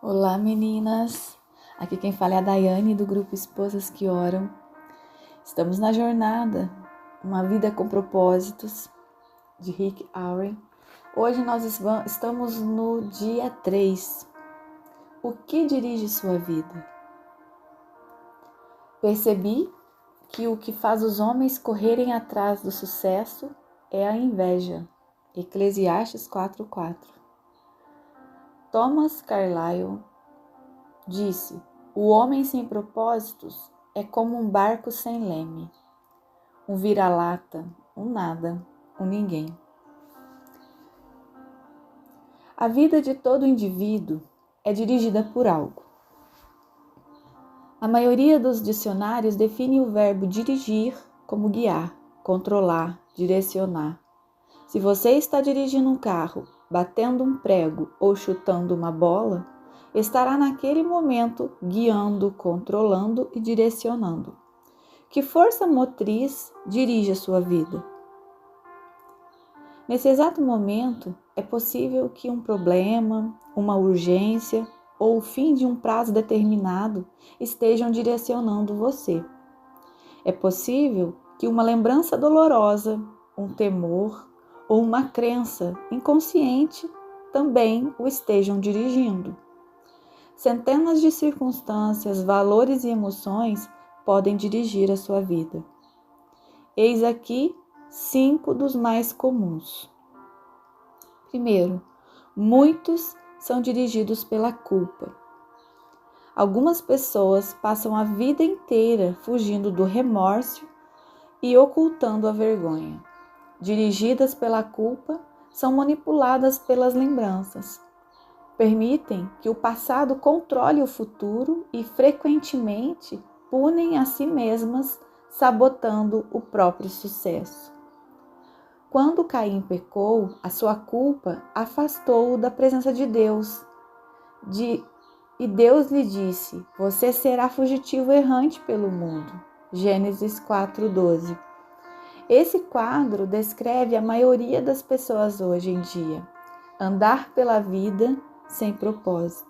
Olá, meninas! Aqui quem fala é a Daiane do grupo Esposas que Oram. Estamos na jornada Uma Vida com Propósitos, de Rick Warren. Hoje nós estamos no dia 3. O que dirige sua vida? Percebi que o que faz os homens correrem atrás do sucesso é a inveja. Eclesiastes 4:4. Thomas Carlyle disse: o homem sem propósitos é como um barco sem leme, um vira-lata, um nada, um ninguém. A vida de todo indivíduo é dirigida por algo. A maioria dos dicionários define o verbo dirigir como guiar, controlar, direcionar. Se você está dirigindo um carro, batendo um prego ou chutando uma bola, estará naquele momento guiando, controlando e direcionando. Que força motriz dirige a sua vida? Nesse exato momento, é possível que um problema, uma urgência ou o fim de um prazo determinado estejam direcionando você. É possível que uma lembrança dolorosa, um temor ou uma crença inconsciente também o estejam dirigindo. Centenas de circunstâncias, valores e emoções podem dirigir a sua vida. Eis aqui 5 dos mais comuns. Primeiro, muitos são dirigidos pela culpa. Algumas pessoas passam a vida inteira fugindo do remorso e ocultando a vergonha. Dirigidas pela culpa, são manipuladas pelas lembranças. Permitem que o passado controle o futuro e, frequentemente, punem a si mesmas, sabotando o próprio sucesso. Quando Caim pecou, a sua culpa afastou-o da presença de Deus. E Deus lhe disse: você será fugitivo errante pelo mundo. Gênesis 4:12. Esse quadro descreve a maioria das pessoas hoje em dia. Andar pela vida sem propósito.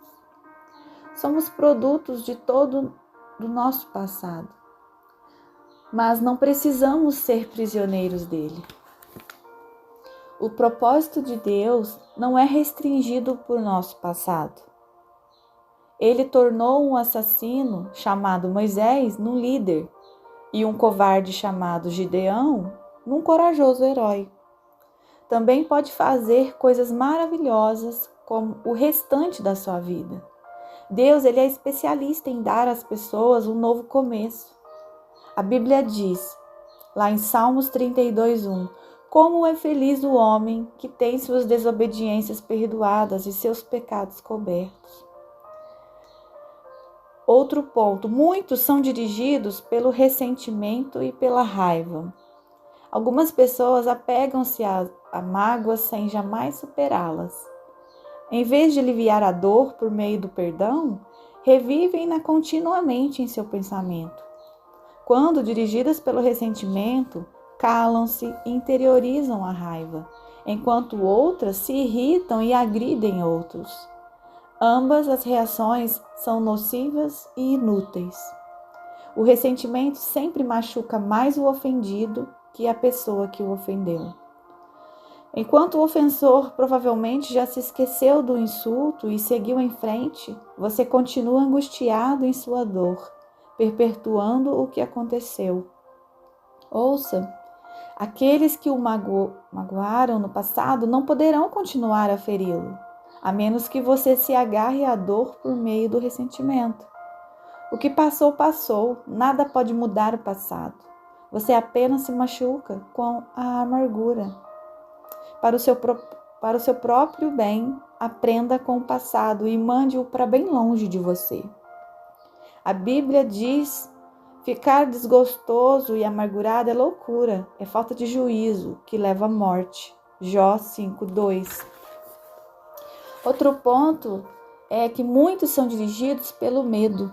Somos produtos de todo do nosso passado, mas não precisamos ser prisioneiros dele. O propósito de Deus não é restringido por nosso passado. Ele tornou um assassino chamado Moisés num líder e um covarde chamado Gideão num corajoso herói. Também pode fazer coisas maravilhosas como o restante da sua vida. Deus, ele é especialista em dar às pessoas um novo começo. A Bíblia diz, lá em Salmos 32:1, como é feliz o homem que tem suas desobediências perdoadas e seus pecados cobertos. Outro ponto, muitos são dirigidos pelo ressentimento e pela raiva. Algumas pessoas apegam-se a mágoas sem jamais superá-las. Em vez de aliviar a dor por meio do perdão, revivem-na continuamente em seu pensamento. Quando dirigidas pelo ressentimento, calam-se e interiorizam a raiva, enquanto outras se irritam e agridem outros. Ambas as reações são nocivas e inúteis. O ressentimento sempre machuca mais o ofendido que a pessoa que o ofendeu. Enquanto o ofensor provavelmente já se esqueceu do insulto e seguiu em frente, você continua angustiado em sua dor, perpetuando o que aconteceu. Ouça, aqueles que o magoaram no passado não poderão continuar a feri-lo, a menos que você se agarre à dor por meio do ressentimento. O que passou, passou, nada pode mudar o passado. Você apenas se machuca com a amargura. Para o seu próprio bem, aprenda com o passado e mande-o para bem longe de você. A Bíblia diz: ficar desgostoso e amargurado é loucura, é falta de juízo que leva à morte. Jó 5:2. Outro ponto é que muitos são dirigidos pelo medo.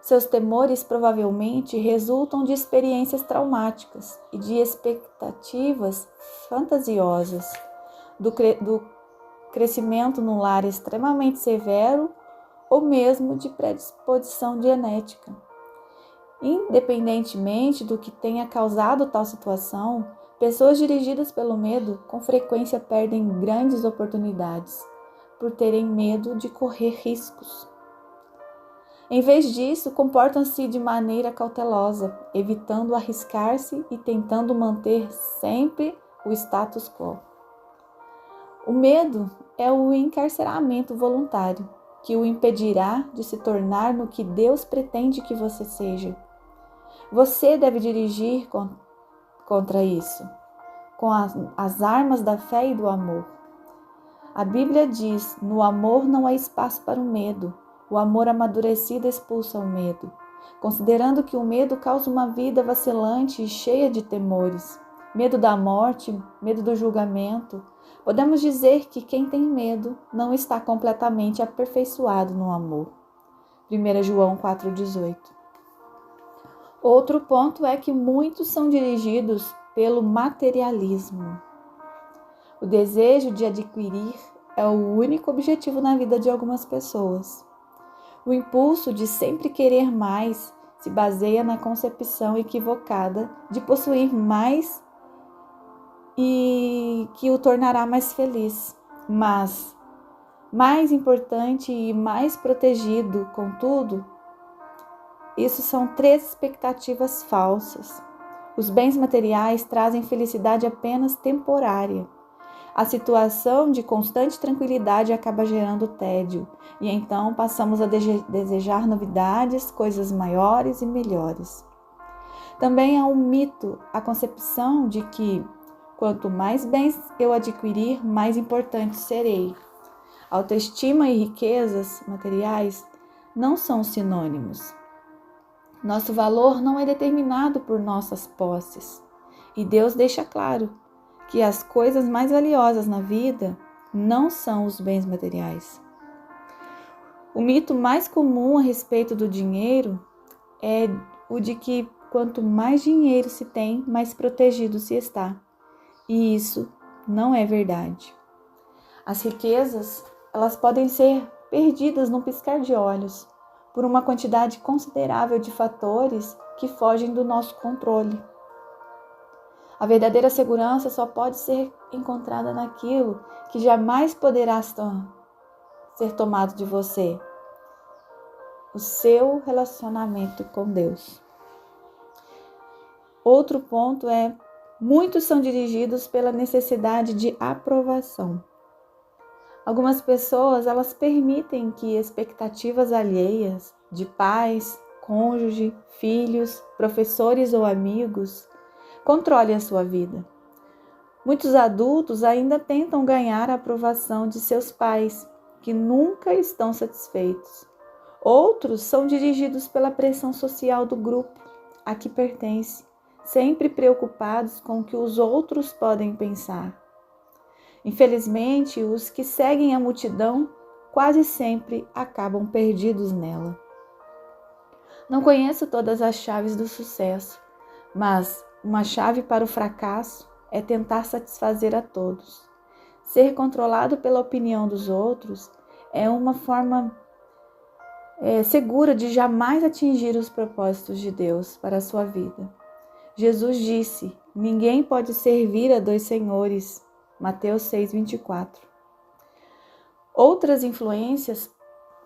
Seus temores provavelmente resultam de experiências traumáticas e de expectativas fantasiosas crescimento num lar extremamente severo ou mesmo de predisposição genética. Independentemente do que tenha causado tal situação, pessoas dirigidas pelo medo com frequência perdem grandes oportunidades por terem medo de correr riscos. Em vez disso, comportam-se de maneira cautelosa, evitando arriscar-se e tentando manter sempre o status quo. O medo é o encarceramento voluntário, que o impedirá de se tornar no que Deus pretende que você seja. Você deve dirigir contra isso, com as armas da fé e do amor. A Bíblia diz: no amor não há espaço para o medo. O amor amadurecido expulsa o medo, considerando que o medo causa uma vida vacilante e cheia de temores. Medo da morte, medo do julgamento. Podemos dizer que quem tem medo não está completamente aperfeiçoado no amor. 1 João 4,18. Outro ponto é que muitos são dirigidos pelo materialismo. O desejo de adquirir é o único objetivo na vida de algumas pessoas. O impulso de sempre querer mais se baseia na concepção equivocada de possuir mais e que o tornará mais feliz. Mas, mais importante e mais protegido, contudo, isso são 3 expectativas falsas. Os bens materiais trazem felicidade apenas temporária. A situação de constante tranquilidade acaba gerando tédio, e então passamos a desejar novidades, coisas maiores e melhores. Também há um mito, a concepção de que, quanto mais bens eu adquirir, mais importante serei. Autoestima e riquezas materiais não são sinônimos. Nosso valor não é determinado por nossas posses, e Deus deixa claro que as coisas mais valiosas na vida não são os bens materiais. O mito mais comum a respeito do dinheiro é o de que quanto mais dinheiro se tem, mais protegido se está. E isso não é verdade. As riquezas, elas podem ser perdidas num piscar de olhos por uma quantidade considerável de fatores que fogem do nosso controle. A verdadeira segurança só pode ser encontrada naquilo que jamais poderá ser tomado de você: o seu relacionamento com Deus. Outro ponto é: muitos são dirigidos pela necessidade de aprovação. Algumas pessoas, elas permitem que expectativas alheias de pais, cônjuge, filhos, professores ou amigos controle a sua vida. Muitos adultos ainda tentam ganhar a aprovação de seus pais, que nunca estão satisfeitos. Outros são dirigidos pela pressão social do grupo a que pertence, sempre preocupados com o que os outros podem pensar. Infelizmente, os que seguem a multidão quase sempre acabam perdidos nela. Não conheço todas as chaves do sucesso, mas uma chave para o fracasso é tentar satisfazer a todos. Ser controlado pela opinião dos outros é uma forma segura de jamais atingir os propósitos de Deus para a sua vida. Jesus disse: ninguém pode servir a 2 senhores. Mateus 6:24. Outras influências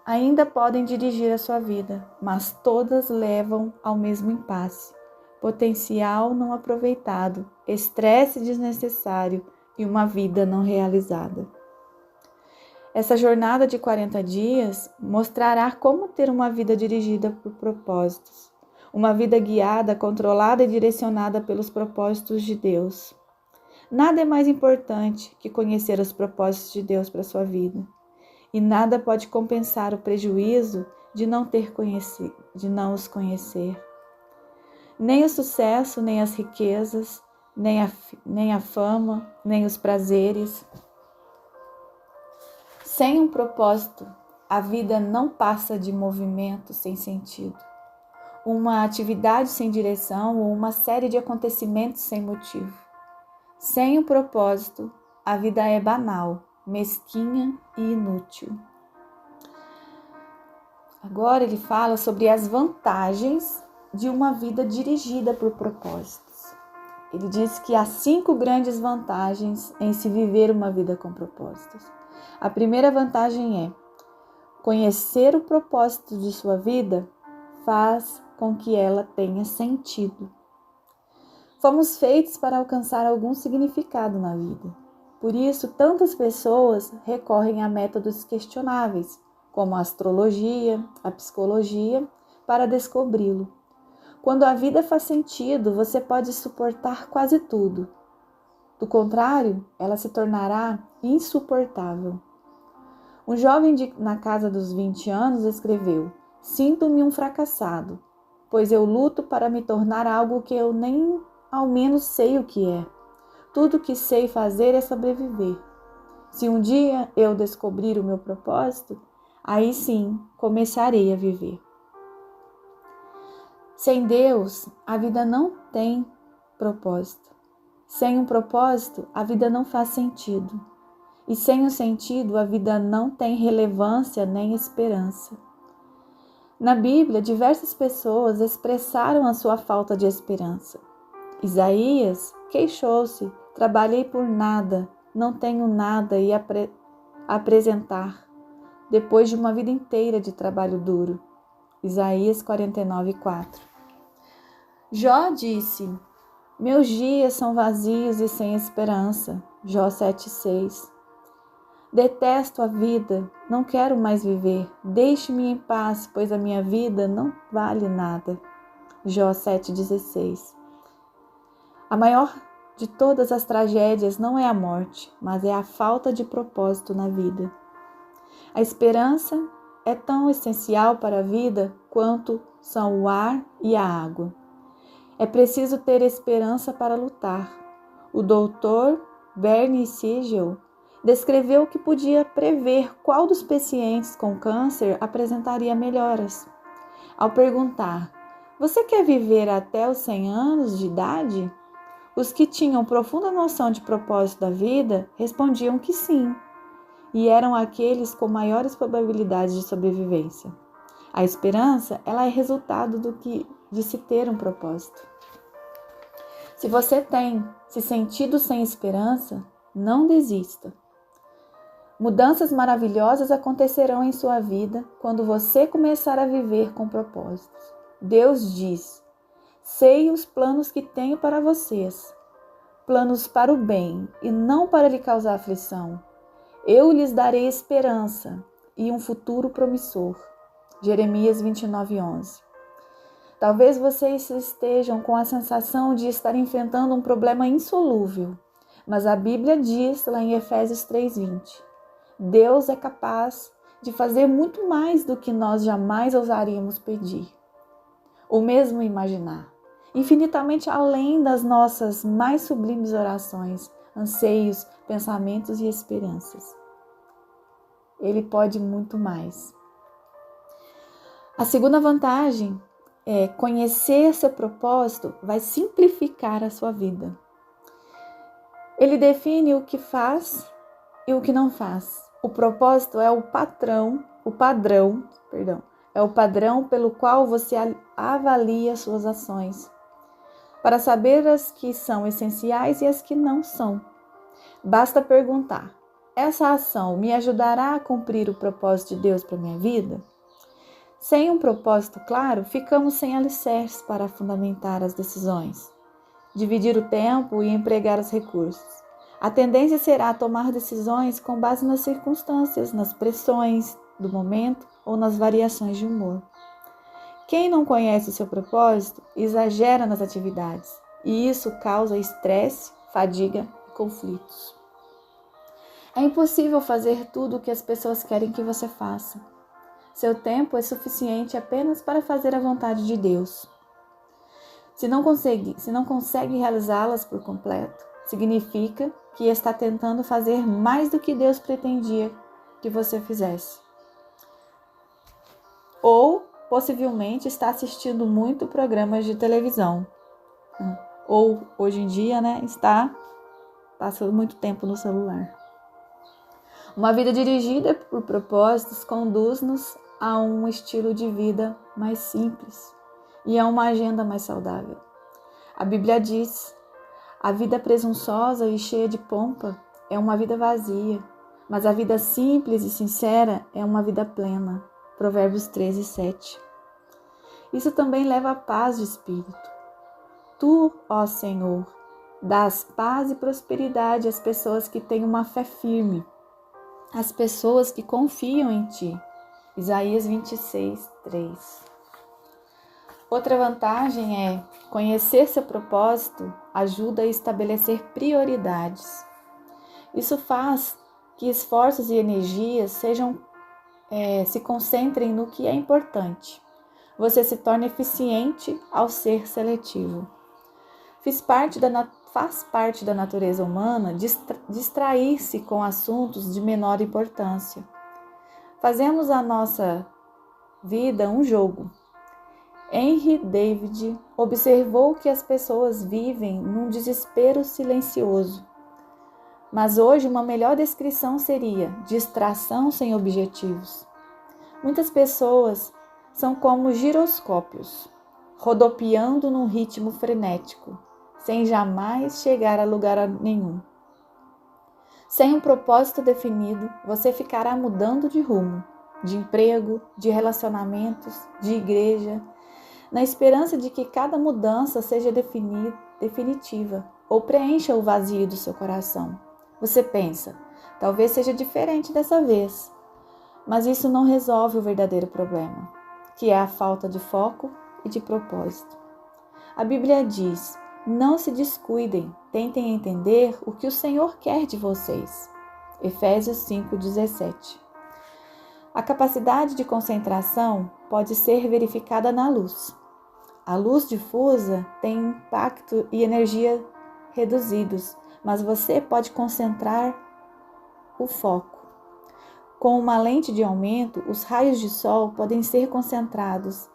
ainda podem dirigir a sua vida, mas todas levam ao mesmo impasse: potencial não aproveitado, estresse desnecessário e uma vida não realizada. Essa jornada de 40 dias mostrará como ter uma vida dirigida por propósitos, uma vida guiada, controlada e direcionada pelos propósitos de Deus. Nada é mais importante que conhecer os propósitos de Deus para a sua vida, e nada pode compensar o prejuízo de não os conhecer. Nem o sucesso, nem as riquezas, nem a fama, nem os prazeres. Sem um propósito, a vida não passa de movimento sem sentido, uma atividade sem direção ou uma série de acontecimentos sem motivo. Sem um propósito, a vida é banal, mesquinha e inútil. Agora ele fala sobre as vantagens de uma vida dirigida por propósitos. Ele diz que há 5 grandes vantagens em se viver uma vida com propósitos. A primeira vantagem é: conhecer o propósito de sua vida faz com que ela tenha sentido. Fomos feitos para alcançar algum significado na vida. Por isso, tantas pessoas recorrem a métodos questionáveis, como a astrologia, a psicologia, para descobri-lo. Quando a vida faz sentido, você pode suportar quase tudo. Do contrário, ela se tornará insuportável. Um jovem na casa dos 20 anos escreveu: "Sinto-me um fracassado, pois eu luto para me tornar algo que eu nem ao menos sei o que é. Tudo que sei fazer é sobreviver. Se um dia eu descobrir o meu propósito, aí sim começarei a viver." Sem Deus, a vida não tem propósito. Sem um propósito, a vida não faz sentido. E sem o sentido, a vida não tem relevância nem esperança. Na Bíblia, diversas pessoas expressaram a sua falta de esperança. Isaías queixou-se: "Trabalhei por nada, não tenho nada a apresentar, depois de uma vida inteira de trabalho duro." Isaías 49:4. Jó disse: "Meus dias são vazios e sem esperança." Jó 7:6. "Detesto a vida, não quero mais viver. Deixe-me em paz, pois a minha vida não vale nada." Jó 7:16. A maior de todas as tragédias não é a morte, mas é a falta de propósito na vida. A esperança é tão essencial para a vida quanto são o ar e a água. É preciso ter esperança para lutar. O doutor Bernie Siegel descreveu que podia prever qual dos pacientes com câncer apresentaria melhoras. Ao perguntar: "Você quer viver até os 100 anos de idade?", os que tinham profunda noção de propósito da vida respondiam que sim, e eram aqueles com maiores probabilidades de sobrevivência. A esperança, ela é resultado de se ter um propósito. Se você tem se sentido sem esperança, não desista. Mudanças maravilhosas acontecerão em sua vida quando você começar a viver com propósitos. Deus diz: "Sei os planos que tenho para vocês, planos para o bem e não para lhe causar aflição. Eu lhes darei esperança e um futuro promissor." Jeremias 29:11. Talvez vocês estejam com a sensação de estar enfrentando um problema insolúvel, mas a Bíblia diz lá em Efésios 3:20, Deus é capaz de fazer muito mais do que nós jamais ousaríamos pedir, ou mesmo imaginar, infinitamente além das nossas mais sublimes orações, anseios, pensamentos e esperanças. Ele pode muito mais. A segunda vantagem é conhecer seu propósito vai simplificar a sua vida. Ele define o que faz e o que não faz. O propósito é o padrão pelo qual você avalia suas ações, para saber as que são essenciais e as que não são. Basta perguntar: essa ação me ajudará a cumprir o propósito de Deus para minha vida? Sem um propósito claro, ficamos sem alicerces para fundamentar as decisões, dividir o tempo e empregar os recursos. A tendência será tomar decisões com base nas circunstâncias, nas pressões do momento ou nas variações de humor. Quem não conhece o seu propósito exagera nas atividades, e isso causa estresse, fadiga e conflitos. É impossível fazer tudo o que as pessoas querem que você faça. Seu tempo é suficiente apenas para fazer a vontade de Deus. Se não consegue realizá-las por completo, significa que está tentando fazer mais do que Deus pretendia que você fizesse. Ou, possivelmente, está assistindo muito programas de televisão. Ou, hoje em dia, está passando muito tempo no celular. Uma vida dirigida por propósitos conduz-nos a um estilo de vida mais simples e a uma agenda mais saudável. A Bíblia diz: a vida presunçosa e cheia de pompa é uma vida vazia, mas a vida simples e sincera é uma vida plena. Provérbios 13, 7. Isso também leva à paz de espírito. Tu, ó Senhor, dás paz e prosperidade às pessoas que têm uma fé firme, às pessoas que confiam em Ti. Isaías 26, 3. Outra vantagem é conhecer seu propósito ajuda a estabelecer prioridades. Isso faz que esforços e energias se concentrem no que é importante. Você se torna eficiente ao ser seletivo. Faz parte da natureza humana distrair-se com assuntos de menor importância. Fazemos a nossa vida um jogo. Henry David observou que as pessoas vivem num desespero silencioso. Mas hoje uma melhor descrição seria distração sem objetivos. Muitas pessoas são como giroscópios, rodopiando num ritmo frenético, sem jamais chegar a lugar nenhum. Sem um propósito definido, você ficará mudando de rumo, de emprego, de relacionamentos, de igreja, na esperança de que cada mudança seja definitiva ou preencha o vazio do seu coração. Você pensa, talvez seja diferente dessa vez, mas isso não resolve o verdadeiro problema, que é a falta de foco e de propósito. A Bíblia diz: não se descuidem, tentem entender o que o Senhor quer de vocês. Efésios 5:17. A capacidade de concentração pode ser verificada na luz. A luz difusa tem impacto e energia reduzidos, mas você pode concentrar o foco. Com uma lente de aumento, os raios de sol podem ser concentrados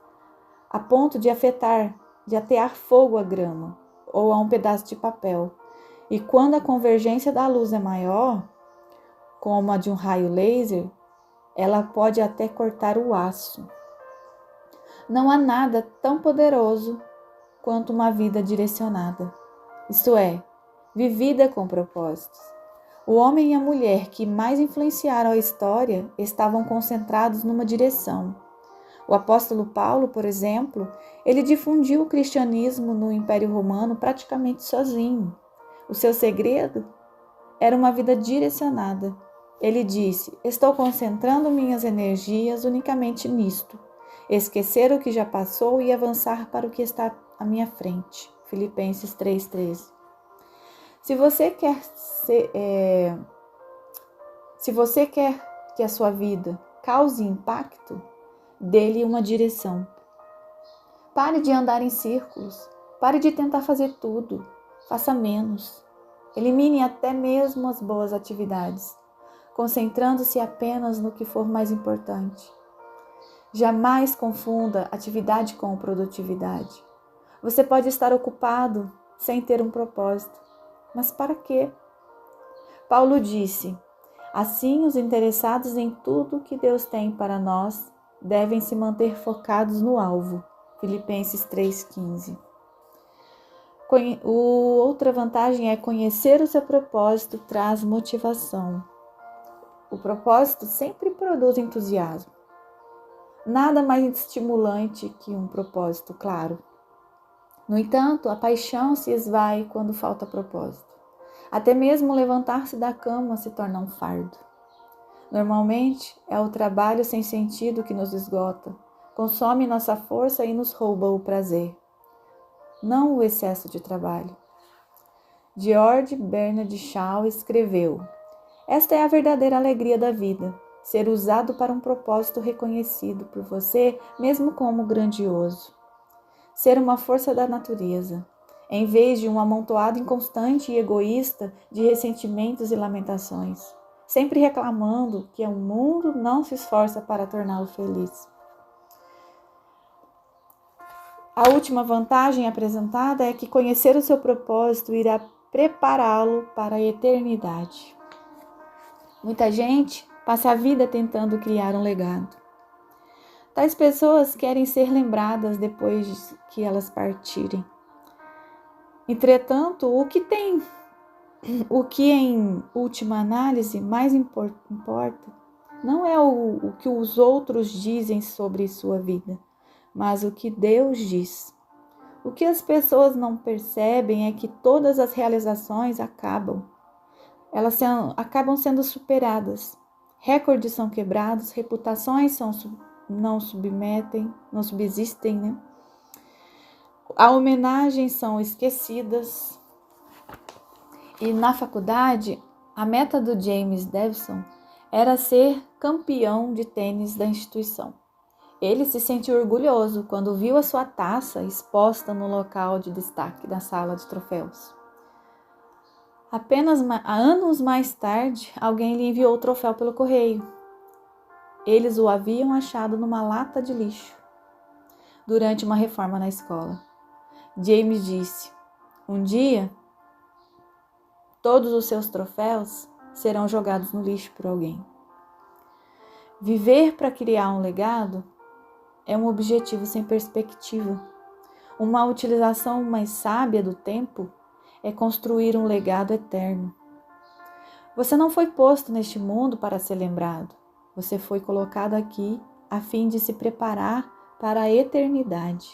a ponto de atear fogo à grama ou a um pedaço de papel. E quando a convergência da luz é maior, como a de um raio laser, ela pode até cortar o aço. Não há nada tão poderoso quanto uma vida direcionada, isto é, vivida com propósitos. O homem e a mulher que mais influenciaram a história estavam concentrados numa direção. O apóstolo Paulo, por exemplo, ele difundiu o cristianismo no Império Romano praticamente sozinho. O seu segredo era uma vida direcionada. Ele disse: estou concentrando minhas energias unicamente nisto. Esquecer o que já passou e avançar para o que está à minha frente. Filipenses 3:13. Se você quer que a sua vida cause impacto, dê-lhe uma direção. Pare de andar em círculos. Pare de tentar fazer tudo. Faça menos. Elimine até mesmo as boas atividades, concentrando-se apenas no que for mais importante. Jamais confunda atividade com produtividade. Você pode estar ocupado sem ter um propósito. Mas para quê? Paulo disse: assim, os interessados em tudo que Deus tem para nós devem se manter focados no alvo. Filipenses 3:15. Outra vantagem é conhecer o seu propósito traz motivação. O propósito sempre produz entusiasmo. Nada mais estimulante que um propósito claro. No entanto, a paixão se esvai quando falta propósito. Até mesmo levantar-se da cama se torna um fardo. Normalmente, é o trabalho sem sentido que nos esgota, consome nossa força e nos rouba o prazer, não o excesso de trabalho. George Bernard Shaw escreveu: esta é a verdadeira alegria da vida, ser usado para um propósito reconhecido por você mesmo como grandioso. Ser uma força da natureza, em vez de um amontoado inconstante e egoísta de ressentimentos e lamentações, sempre reclamando que o mundo não se esforça para torná-lo feliz. A última vantagem apresentada é que conhecer o seu propósito irá prepará-lo para a eternidade. Muita gente passa a vida tentando criar um legado. Tais pessoas querem ser lembradas depois que elas partirem. Entretanto, o que em última análise mais importa não é o que os outros dizem sobre sua vida, mas o que Deus diz. O que as pessoas não percebem é que todas as realizações acabam. Elas acabam sendo superadas. Recordes são quebrados, reputações não subsistem, né? As homenagens são esquecidas. E na faculdade, a meta do James Davison era ser campeão de tênis da instituição. Ele se sentiu orgulhoso quando viu a sua taça exposta no local de destaque da sala de troféus. Apenas anos mais tarde, alguém lhe enviou o troféu pelo correio. Eles o haviam achado numa lata de lixo durante uma reforma na escola. James disse: "Um dia, todos os seus troféus serão jogados no lixo por alguém." Viver para criar um legado é um objetivo sem perspectiva. Uma utilização mais sábia do tempo é construir um legado eterno. Você não foi posto neste mundo para ser lembrado. Você foi colocado aqui a fim de se preparar para a eternidade.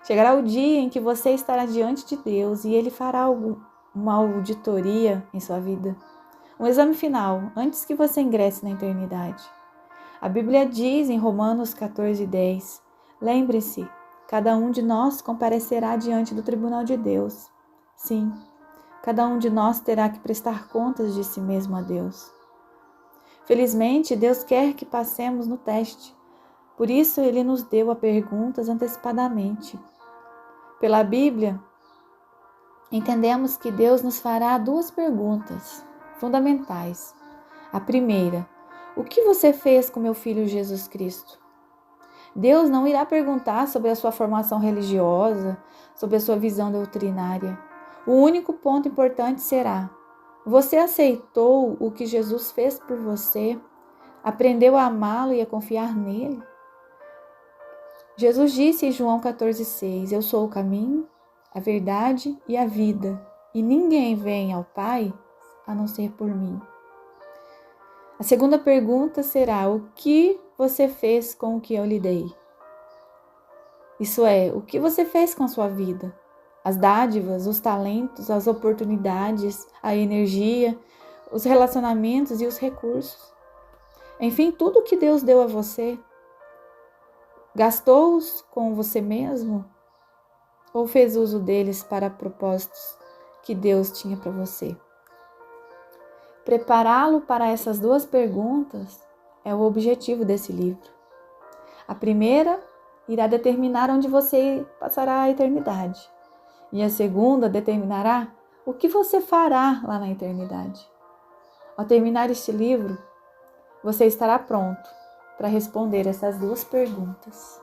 Chegará o dia em que você estará diante de Deus e Ele fará uma auditoria em sua vida. Um exame final, antes que você ingresse na eternidade. A Bíblia diz em Romanos 14:10, lembre-se, cada um de nós comparecerá diante do tribunal de Deus. Sim, cada um de nós terá que prestar contas de si mesmo a Deus. Felizmente, Deus quer que passemos no teste. Por isso, Ele nos deu as perguntas antecipadamente. Pela Bíblia, entendemos que Deus nos fará duas perguntas fundamentais. A primeira: o que você fez com meu filho Jesus Cristo? Deus não irá perguntar sobre a sua formação religiosa, sobre a sua visão doutrinária. O único ponto importante será: você aceitou o que Jesus fez por você? Aprendeu a amá-lo e a confiar nele? Jesus disse em João 14,6: eu sou o caminho, a verdade e a vida, e ninguém vem ao Pai a não ser por mim. A segunda pergunta será: o que você fez com o que eu lhe dei? Isso é, o que você fez com a sua vida? As dádivas, os talentos, as oportunidades, a energia, os relacionamentos e os recursos. Enfim, tudo que Deus deu a você. Gastou-os com você mesmo? Ou fez uso deles para propósitos que Deus tinha para você? Prepará-lo para essas duas perguntas é o objetivo desse livro. A primeira irá determinar onde você passará a eternidade. E a segunda determinará o que você fará lá na eternidade. Ao terminar este livro, você estará pronto para responder essas duas perguntas.